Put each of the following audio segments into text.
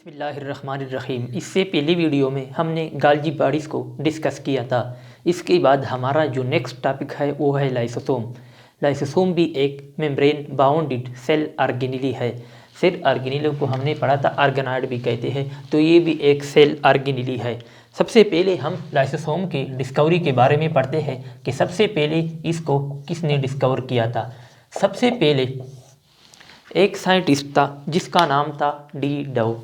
बिस्मिल्लाहिर्रहमानिर्रहीम। इससे पहले वीडियो में हमने गाल्जी बॉडीज़ को डिस्कस किया था। इसके बाद हमारा जो नेक्स्ट टॉपिक है वो है लाइसोसोम। लाइसोसोम भी एक मेम्ब्रेन बाउंडेड सेल ऑर्गेनेली है। सेल ऑर्गेनेली को हमने पढ़ा था, ऑर्गेनॉइड भी कहते हैं, तो ये भी एक सेल ऑर्गेनेली है। सबसे पहले हम लाइसोसोम की डिस्कवरी के बारे में पढ़ते हैं कि सबसे पहले इसको किसने डिस्कवर किया था। सबसे पहले एक साइंटिस्ट था जिसका नाम था डी डव।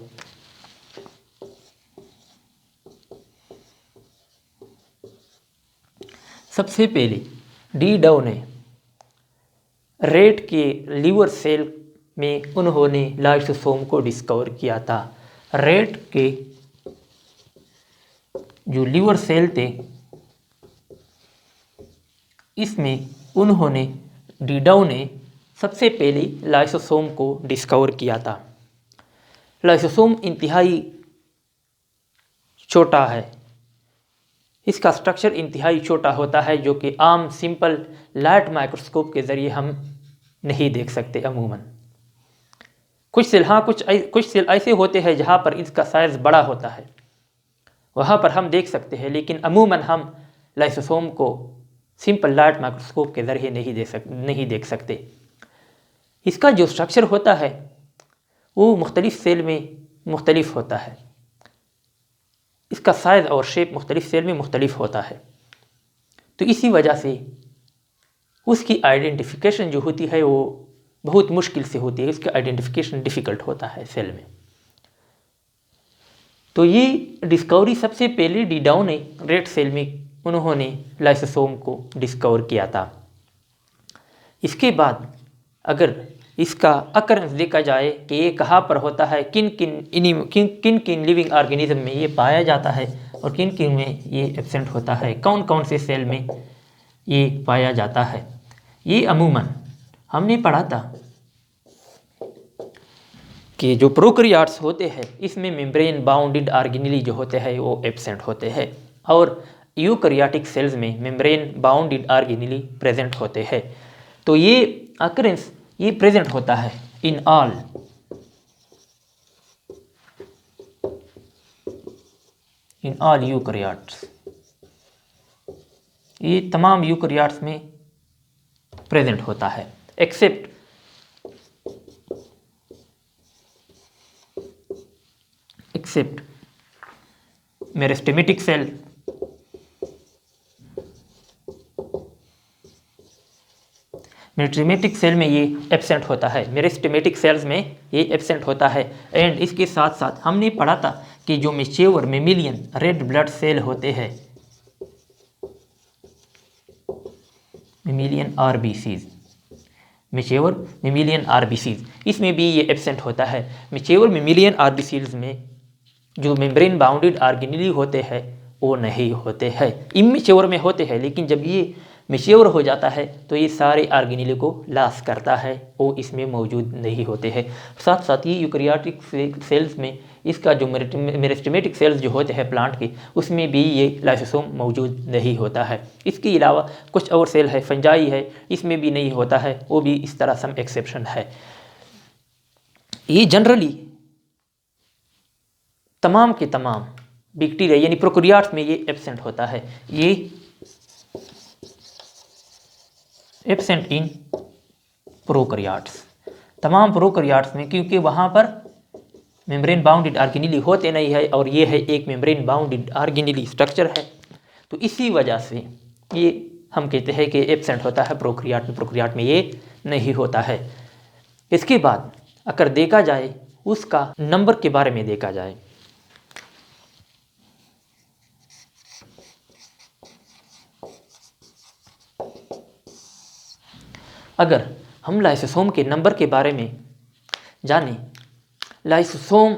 सबसे पहले डी डव ने रेट के लीवर सेल में उन्होंने लाइसोसोम को डिस्कवर किया था। रेट के जो लीवर सेल थे इसमें उन्होंने डी डव ने सबसे पहले लाइसोसोम को डिस्कवर किया था। लाइसोसोम इंतहाई छोटा है, इसका स्ट्रक्चर इंतहाई छोटा होता है जो कि आम सिंपल लाइट माइक्रोस्कोप के ज़रिए हम नहीं देख सकते अमूमन। कुछ सेल ऐसे होते हैं जहाँ पर इसका साइज़ बड़ा होता है, वहाँ पर हम देख सकते हैं, लेकिन अमूमन हम लाइसोसोम को सिंपल लाइट माइक्रोस्कोप के ज़रिए नहीं देख सकते। इसका जो स्ट्रक्चर होता है वो मुख्तलिफ सेल में मुख्तलिफ होता है, इसका साइज़ और शेप मुख्तलिफ सेल में मुख्तलिफ होता है। तो इसी वजह से उसकी आइडेंटिफिकेशन जो होती है वो बहुत मुश्किल से होती है, इसका आइडेंटिफिकेशन डिफ़िकल्ट होता है सेल में। तो ये डिस्कवरी सबसे पहले डी डव ने रेड सेल में उन्होंने लाइसोसोम को डिस्कवर किया था। इसके बाद अगर इसका अकरेंस देखा जाए कि ये कहाँ पर होता है, किन किन लिविंग ऑर्गेनिज्म में ये पाया जाता है और किन किन में ये एब्सेंट होता है, कौन कौन से सेल में ये पाया जाता है, ये अमूमन हमने पढ़ा था कि जो प्रोकैरियोट्स होते हैं इसमें मेम्ब्रेन बाउंडेड ऑर्गेनेली जो होते हैं वो एब्सेंट होते हैं, और यूकैरियोटिक सेल्स में मेम्ब्रेन बाउंडेड ऑर्गेनेली प्रेजेंट होते हैं। तो ये अकरेंस ये प्रेजेंट होता है इन ऑल यूकैरियोट्स। ये तमाम यूकैरियोट्स में प्रेजेंट होता है except meristematic cell. Meristematic cell में ये एब्सेंट होता है, मेरिस्टेमेटिक सेल्स में ये एब्सेंट होता है। एंड इसके साथ साथ हमने पढ़ा था कि जो mature mammalian red blood cell होते हैं, mammalian RBCs, mature mammalian RBCs, इसमें भी ये एब्सेंट होता है। मैच्योर मेमिलियन आरबीसीज में जो मेम्ब्रेन बाउंडेड ऑर्गेनेली होते हैं वो नहीं होते हैं, इमेच्योर में होते हैं, लेकिन जब ये मैच्योर हो जाता है तो ये सारे ऑर्गेनेली को लॉस करता है, वो इसमें मौजूद नहीं होते हैं। साथ साथ ये यूकैरियोटिक सेल्स में इसका जो मेरिस्टेमेटिक सेल्स जो होते हैं प्लांट के, उसमें भी ये लाइसोसोम मौजूद नहीं होता है। इसके अलावा कुछ और सेल है, फंजाई है, इसमें भी नहीं होता है, वो भी इस तरह सम एक्सेप्शन है। ये जनरली तमाम के तमाम बैक्टीरिया यानी प्रोकैरियोट्स में ये एब्सेंट होता है, ये एब्सेंट इन प्रोकैरियोट्स, तमाम प्रोकैरियोट्स में, क्योंकि वहाँ पर मेम्ब्रेन बाउंडेड ऑर्गेनेली होते नहीं है और ये है एक मेम्ब्रेन बाउंडेड ऑर्गेनेली स्ट्रक्चर है, तो इसी वजह से ये हम कहते हैं कि एब्सेंट होता है प्रोकैरियोट में ये नहीं होता है। इसके बाद अगर देखा जाए उसका नंबर के बारे में देखा जाए, अगर हम लाइसोसोम के नंबर के बारे में जानें, लाइसोसोम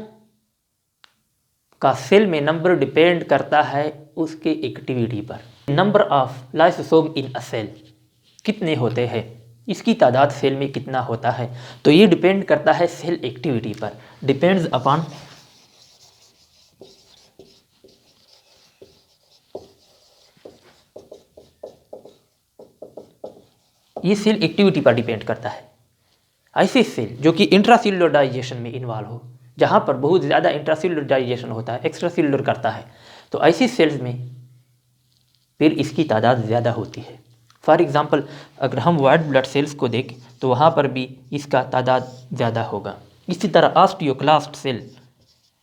का सेल में नंबर डिपेंड करता है उसके एक्टिविटी पर। Number of lysosome in a cell कितने होते हैं, इसकी तादाद सेल में कितना होता है, तो ये डिपेंड करता है सेल एक्टिविटी पर, डिपेंड्स अपॉन ये सेल एक्टिविटी पर डिपेंड करता है। ऐसे सेल जो कि इंट्रासेल्युलर डाइजेशन में इन्वॉल्व हो, जहाँ पर बहुत ज़्यादा इंट्रासेल्युलर डाइजेशन होता है, एक्स्ट्रासेल्युलर करता है, तो ऐसी सेल्स में फिर इसकी तादाद ज़्यादा होती है। फॉर एग्ज़ाम्पल अगर हम वाइट ब्लड सेल्स को देखें तो वहाँ पर भी इसका तादाद ज़्यादा होगा। इसी तरह ऑस्टियोक्लास्ट सेल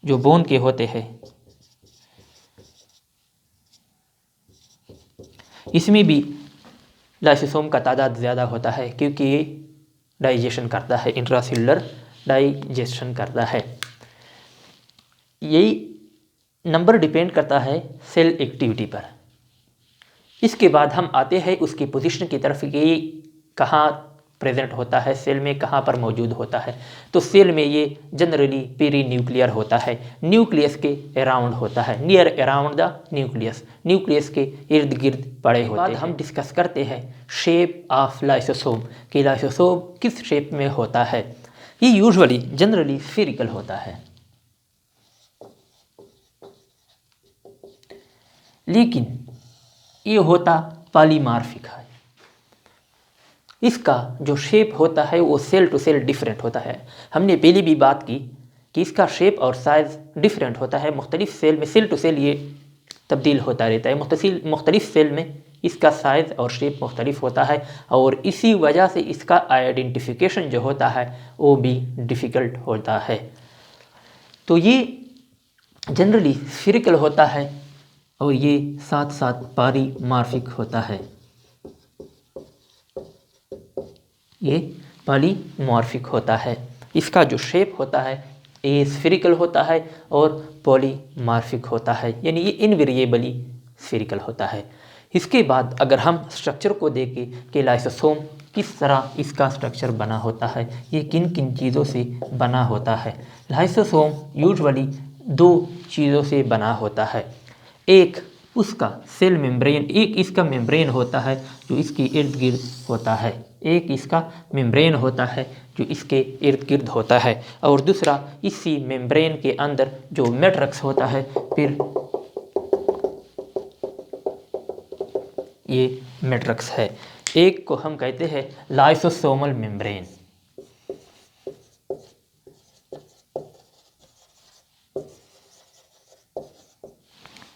जो बोन के होते हैं, इसमें भी लाइसोसोम का तादाद ज़्यादा होता है क्योंकि ये डाइजेशन करता है, इंट्रासेल्युलर डाइजेशन करता है। यही नंबर डिपेंड करता है सेल एक्टिविटी पर। इसके बाद हम आते हैं उसकी पोजीशन की तरफ कि ये कहाँ प्रेजेंट होता है, सेल में कहाँ पर मौजूद होता है। तो सेल में ये जनरली पेरी न्यूक्लियर होता है, न्यूक्लियस के अराउंड होता है, near around the nucleus, nucleus के इर्द गिर्द पड़े होते हैं। हम डिस्कस करते हैं शेप ऑफ लाइसोसोम कि लाइसोसोम किस शेप में होता है। ये यूजुअली जनरली स्फेरिकल होता है, लेकिन ये होता पॉलीमार्फिक है। इसका जो शेप होता है वो सेल टू सेल डिफरेंट होता है। हमने पहले भी बात की कि इसका शेप और साइज़ डिफरेंट होता है, मुख्तलिफ सेल में सेल टू सेल ये तब्दील होता रहता है। मुख्तलिफ सेल में इसका साइज़ और शेप मुख्तलिफ होता है और इसी वजह से इसका आइडेंटिफिकेशन जो होता है वो भी डिफ़िकल्ट होता है। तो ये जनरली स्फेरिकल होता है और ये साथ साथ पॉलीमार्फिक होता है। ये पॉलीमॉर्फिक होता है। इसका जो शेप होता है ये स्फेरिकल होता है और पॉलीमॉर्फिक होता है, यानी ये इनवेरिएबली स्फेरिकल होता है। इसके बाद अगर हम स्ट्रक्चर को देखें कि लाइसोसोम किस तरह इसका स्ट्रक्चर बना होता है, ये किन किन चीज़ों से बना होता है। लाइसोसोम यूजुअली दो चीज़ों से बना होता है। एक उसका सेल मेम्ब्रेन, एक इसका मेम्ब्रेन होता है जो इसके इर्द गिर्द होता है, एक इसका मेम्ब्रेन होता है जो इसके इर्द गिर्द होता है, और दूसरा इसी मेम्ब्रेन के अंदर जो मैट्रिक्स होता है, फिर ये मैट्रिक्स है। एक को हम कहते हैं लाइसोसोमल मेम्ब्रेन,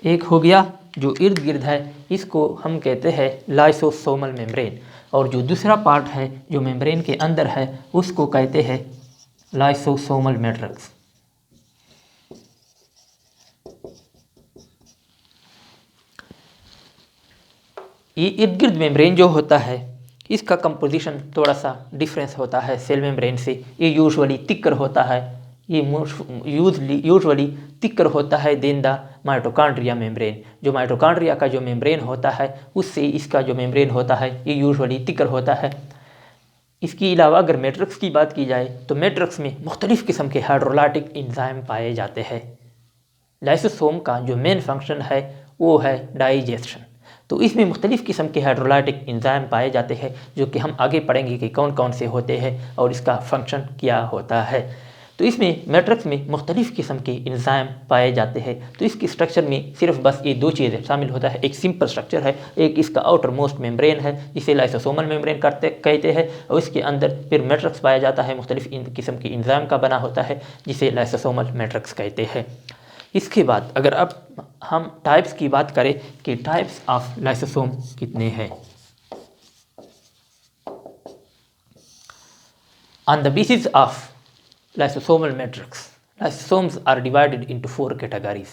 एक हो गया जो इर्द गिर्द है इसको हम कहते हैं लाइसोसोमल मेम्ब्रेन, और जो दूसरा पार्ट है जो मेम्ब्रेन के अंदर है उसको कहते हैं लाइसोसोमल मैट्रिक्स। ये इर्द गिर्द मेम्ब्रेन जो होता है इसका कंपोजिशन थोड़ा सा डिफरेंस होता है सेल मेम्ब्रेन से। ये यूजुअली थिकर होता है, ये यूजुअली थिकर होता है देन द माइटोकॉन्ड्रिया मेम्ब्रेन। जो माइटोकॉन्ड्रिया का जो मेम्ब्रेन होता है उससे इसका जो मेम्ब्रेन होता है ये यूजुअली थिकर होता है। इसके अलावा अगर मैट्रिक्स की बात की जाए तो मैट्रिक्स में मुख्तलिफ़ किस्म के हाइड्रोलाइटिक एंजाइम पाए जाते हैं। लाइसोसोम का जो मेन फंक्शन है वो है डाइजेशन, तो इसमें मुख्तलिफ़ किस्म के हाइड्रोलाइटिक एंजाइम पाए जाते हैं जो कि हम आगे पढ़ेंगे कि कौन कौन से होते हैं और इसका फंक्शन क्या होता है। तो इसमें मैट्रिक्स में मुख्तलिफ़ किस्म के एंजाइम पाए जाते हैं। तो इसकी स्ट्रक्चर में सिर्फ बस ये दो चीज़ें शामिल होता है। एक सिंपल स्ट्रक्चर है, एक इसका आउटर मोस्ट मेम्ब्रेन है जिसे लाइसोसोमल मेम्ब्रेन कहते हैं, और इसके अंदर फिर मैट्रिक्स पाया जाता है, मुख्तलिफ़ किस्म के एंजाइम का बना होता है जिसे लाइसोसोमल मैट्रिक्स कहते हैं। इसके बाद अगर अब हम टाइप्स की बात करें कि टाइप्स ऑफ लाइसोसोम कितने हैं, on the basis of lysosomal matrix, lysosomes are divided into 4 categories।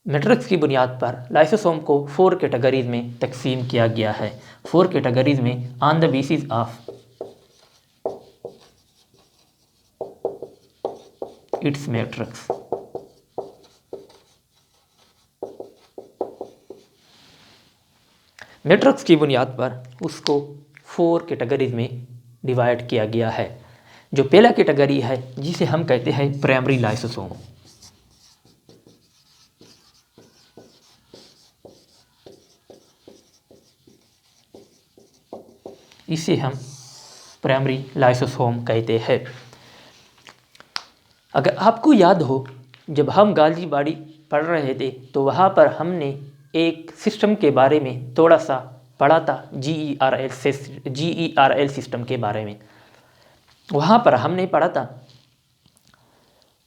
Matrix की बुनियाद पर लाइसोसोम को 4 कैटेगरीज में तकसीम किया गया है। 4 कैटेगरीज में on the basis of its matrix. Matrix की बुनियाद पर उसको 4 कैटेगरीज में डिवाइड किया गया है। जो पहला कैटेगरी है जिसे हम कहते हैं प्राइमरी लाइसोसोम, इसे हम प्राइमरी लाइसोसोम कहते हैं। अगर आपको याद हो जब हम गाल्जी बॉडी पढ़ रहे थे तो वहाँ पर हमने एक सिस्टम के बारे में थोड़ा सा पढ़ा था, GERL सिस्टम के बारे में। वहाँ पर हमने पढ़ा था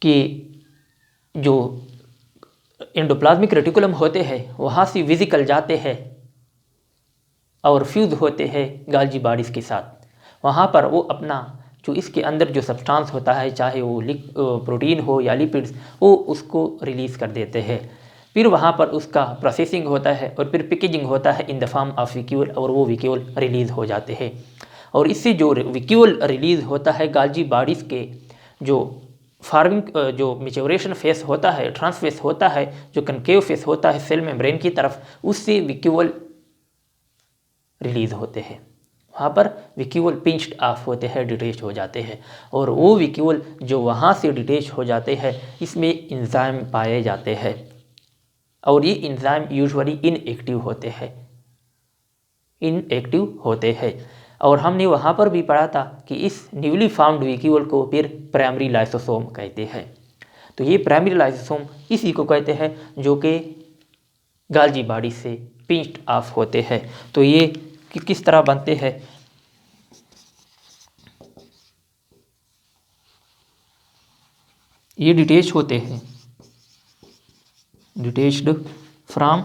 कि जो एंडोप्लाज्मिक रेटिकुलम होते हैं वहाँ से वेसिकल जाते हैं और फ्यूज़ होते हैं गाल्जी बॉडीज़ के साथ। वहाँ पर वो अपना जो इसके अंदर जो सब्सटेंस होता है, चाहे वो प्रोटीन हो या लिपिड्स, वो उसको रिलीज़ कर देते हैं। फिर वहाँ पर उसका प्रोसेसिंग होता है और फिर पैकेजिंग होता है इन द फॉर्म ऑफ विक्यूल, और वो विक्यूल रिलीज़ हो जाते हैं। और इससे जो विक्यूल रिलीज़ होता है गाल्जी बॉडीज़ के जो फार्मिंग जो मैच्योरेशन फेस होता है, ट्रांसफेस होता है, जो कनकेव फेस होता है सेल मेम्ब्रेन की तरफ, उससे विक्यूल रिलीज़ होते हैं। वहाँ पर विक्यूल पिंच्ड ऑफ होते हैं, डिटेच हो जाते हैं। और वो विक्यूल जो वहाँ से डिटेच हो जाते हैं, इसमें इंजाइम पाए जाते हैं और ये इंजाइम यूजुअली इनएक्टिव होते हैं। और हमने वहाँ पर भी पढ़ा था कि इस न्यूली फाउंड विक्यूल को फिर प्राइमरी लाइसोसोम कहते हैं। तो ये प्राइमरी लाइसोसोम इसी को कहते हैं जो कि गाल्जी बॉडी से पिंच्ड ऑफ होते हैं। तो ये किस तरह बनते हैं, ये डिटेच होते हैं, डिटेच्ड फ्रॉम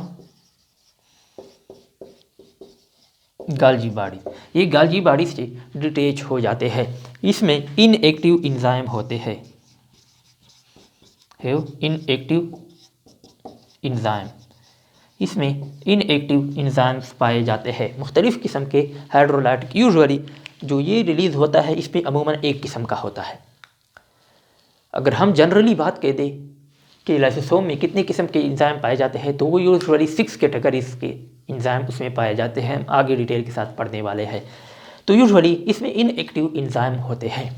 गाल्जी बॉडी। ये गाल्जी बॉडी से डिटेच हो जाते हैं। इसमें इनएक्टिव इंजाइम होते हैं, इनएक्टिव इंजाइम, इसमें इनएक्टिव इंजाइम्स पाए जाते हैं मुख्तलिफ़ किस्म के हाइड्रोलाइटिक। यूजुअली जो ये रिलीज़ होता है इसमें अमूमन एक किस्म का होता है। अगर हम जनरली बात कह दें कि लाइसोसोम में कितने किस्म के इंजाइम पाए जाते हैं, तो वो यूजुअली 6 कैटेगरीज के इंजाइम उसमें पाए जाते हैं। हम आगे डिटेल के साथ पढ़ने वाले हैं। तो यूजुअली इसमें इनएक्टिव इंजाइम होते हैं।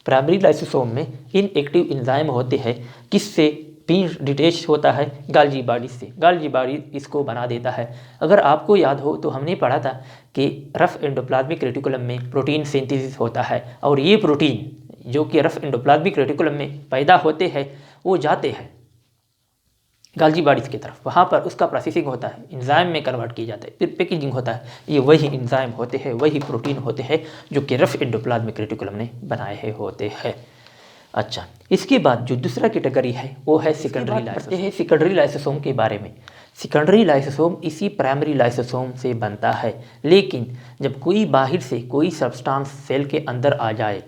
प्राइमरी लाइसोसोम में इनएक्टिव इंजाइम होते हैं, किससे पिंच डिटेच होता है गाल्जी बॉडी से। गाल्जी बॉडी इसको बना देता है। अगर आपको याद हो तो हमने पढ़ा था कि रफ एंडोप्लाज्मिक रेटिकुलम में प्रोटीन सिंथेसिस होता है, और ये प्रोटीन जो कि रफ एंडोप्लाज्मिक रेटिकुलम में पैदा होते हैं वो जाते हैं गाल्जी बॉडीज़ की तरफ। वहाँ पर उसका प्रोसेसिंग होता है, इंजाइम में कन्वर्ट किया जाता है, फिर पैकेजिंग होता है। ये वही इंजाइम होते हैं, वही प्रोटीन होते हैं जो कि रफ एंडोप्लाज्मिक रेटिकुलम ने बनाए हैं होते हैं। अच्छा, इसके बाद जो दूसरा कैटेगरी है वो है सेकेंडरी लाइसोसोम। सेकेंडरी लाइसोसोम के बारे में, सेकेंडरी लाइसोसोम इसी प्राइमरी लाइसोसोम से बनता है। लेकिन जब कोई बाहर से कोई सब्सटेंस सेल के अंदर आ जाए,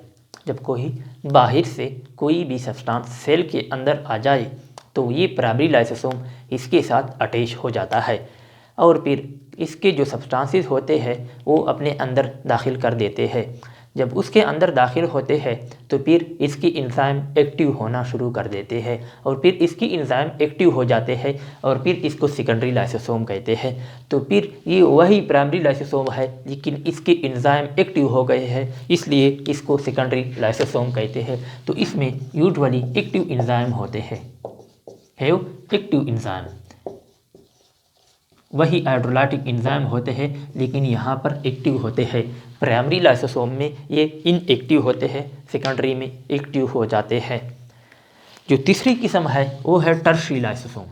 जब कोई बाहर से कोई भी सब्सटेंस सेल के अंदर आ जाए, तो ये प्राइमरी लाइसोसोम इसके साथ अटैच हो जाता है और फिर इसके जो सब्सटेंसेस होते हैं वो अपने अंदर दाखिल कर देते हैं। जब उसके अंदर दाखिल होते हैं तो फिर इसकी इंजाइम एक्टिव होना शुरू कर देते हैं, और फिर इसकी इंजाइम एक्टिव हो जाते हैं और फिर इसको सेकेंडरी लाइसोसोम कहते हैं। तो फिर ये वही प्राइमरी लाइसोसोम है, लेकिन इसके इंजाइम एक्टिव हो गए हैं, इसलिए इसको सेकेंडरी लाइसोसोम कहते हैं। तो इसमें यूजुअली एक्टिव इंजाइम होते हैं, एक्टिव इंजाइम, वही हाइड्रोलाइटिक इंजाइम होते हैं, लेकिन यहाँ पर एक्टिव होते हैं। प्राइमरी लाइसोसोम में ये इनएक्टिव होते हैं, सेकेंडरी में एक्टिव हो जाते हैं। जो तीसरी किस्म है वो है टर्शियरी लाइसोसोम।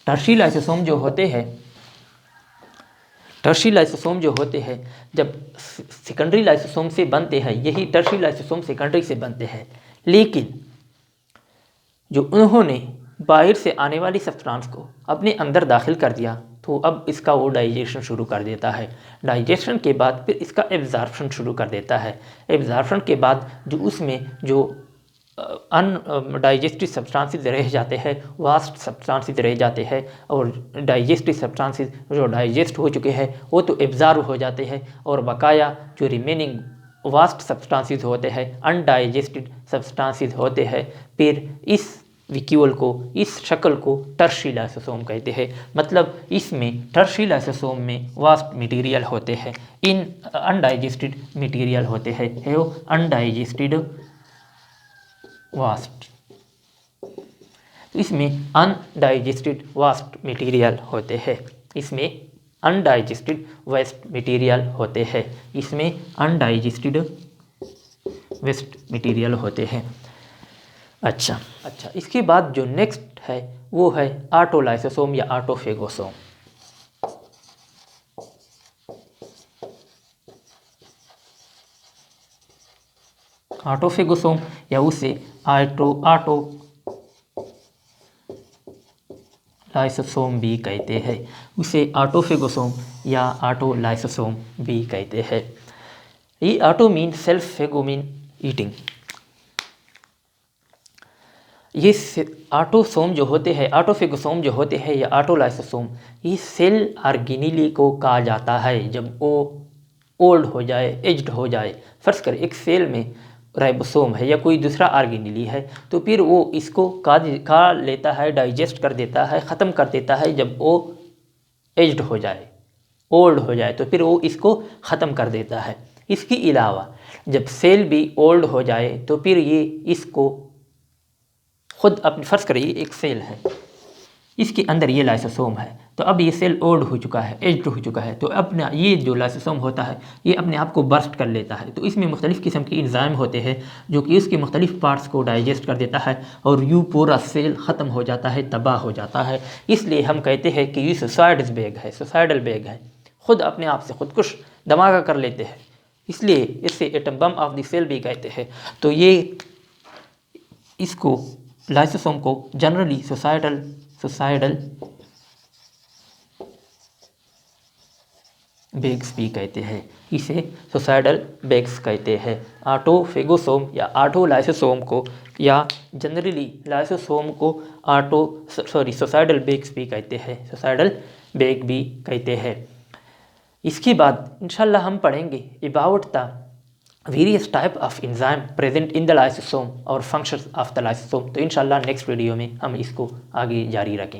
टर्शियरी लाइसोसोम जो होते हैं, टर्शियरी लाइसोसोम जो होते हैं जब सेकेंडरी लाइसोसोम से बनते हैं, यही टर्शियरी लाइसोसोम सेकेंडरी से बनते हैं। लेकिन जो उन्होंने बाहर से आने वाली सब्सटेंस को अपने अंदर दाखिल कर दिया, तो अब इसका वो डाइजेशन शुरू कर देता है। डाइजेशन के बाद फिर इसका एब्जॉर्प्शन शुरू कर देता है। एब्जॉर्प्शन के बाद जो उसमें जो अनडाइजेस्टिव सब्सटेंसेस रह जाते हैं, वास्ट सब्सटेंसेस रह जाते हैं, और डाइजेस्टिव सब्सटेंसेस जो डाइजेस्ट हो चुके हैं वो तो एब्जॉर्ब हो जाते हैं, और बकाया जो रिमेनिंग वास्ट सब्सटेंसेस होते हैं, अनडाइजेस्टेड सब्सटेंसेस होते हैं, फिर इस विक्यूल को, इस शक्ल को टर्शियरी लाइसोसोम कहते हैं। मतलब इसमें टर्शियरी लाइसोसोम में वास्ट मटेरियल होते हैं, इन अनडाइजेस्टेड मटेरियल होते हैं, है वो अनडाइजेस्टेड वास्ट। इसमें अनडाइजेस्टेड वास्ट मटेरियल होते हैं, इसमें अनडाइजेस्टेड वेस्ट मटेरियल होते हैं, इसमें अनडाइजेस्टेड वेस्ट मटेरियल होते हैं। अच्छा, इसके बाद जो नेक्स्ट है वो है ऑटोलाइसोसोम या ऑटोफेगोसोम। ऑटोफेगोसोम या उसे ऑटो लाइसोसोम भी कहते हैं, उसे ऑटोफेगोसोम या ऑटो लाइसोसोम भी कहते हैं। ये auto mean self, phago mean eating. ये ऑटोसोम जो होते हैं, ऑटोफेगोसोम जो होते हैं या ऑटोलाइसोसोम, ये सेल ऑर्गेनेली को कहा जाता है जब वो ओल्ड हो जाए, एज्ड हो जाए। फर्ज करें एक सेल में राइबोसोम है या कोई दूसरा ऑर्गेनेली है, तो फिर वो इसको खा लेता है, डाइजेस्ट कर देता है, ख़त्म कर देता है। जब वो एज्ड हो जाए, ओल्ड हो जाए, तो फिर वो इसको ख़त्म कर देता है। इसके अलावा जब सेल भी ओल्ड हो जाए तो फिर ये इसको खुद अपने, फर्ज करिए एक सेल है, इसके अंदर ये लाइसोसोम है, तो अब ये सेल ओल्ड हो चुका है, एज्ड हो चुका है, तो अपना ये जो लाइसोसोम होता है ये अपने आप को बर्स्ट कर लेता है। तो इसमें मुख्तलिफ़ किस्म के एंजाइम होते हैं जो कि इसके मुख्तलिफ़ पार्ट्स को डाइजेस्ट कर देता है और यूँ पूरा सेल ख़त्म हो जाता है, तबाह हो जाता है। इसलिए हम कहते हैं कि ये सुसाइडल बैग है, सुसाइडल बैग है, खुद अपने आप से खुदकुश धमाका कर लेते हैं, इसलिए इसे atom bomb of the cell भी कहते हैं। तो ये इसको लाइसोसोम को जनरली सुसाइडल बैग्स भी कहते हैं, इसे सुसाइडल बैग्स कहते हैं। ऑटोफेगोसोम या ऑटोलाइसोसोम को या जनरली लाइसोसोम को सुसाइडल बैग्स भी कहते हैं, सुसाइडल बैग भी कहते हैं। इसके बाद इंशाल्लाह हम पढ़ेंगे about the various type of enzyme present in the lysosome और फंक्शंस ऑफ द लाइसोसोम। तो इंशाल्लाह नेक्स्ट वीडियो में हम इसको आगे जारी रखेंगे।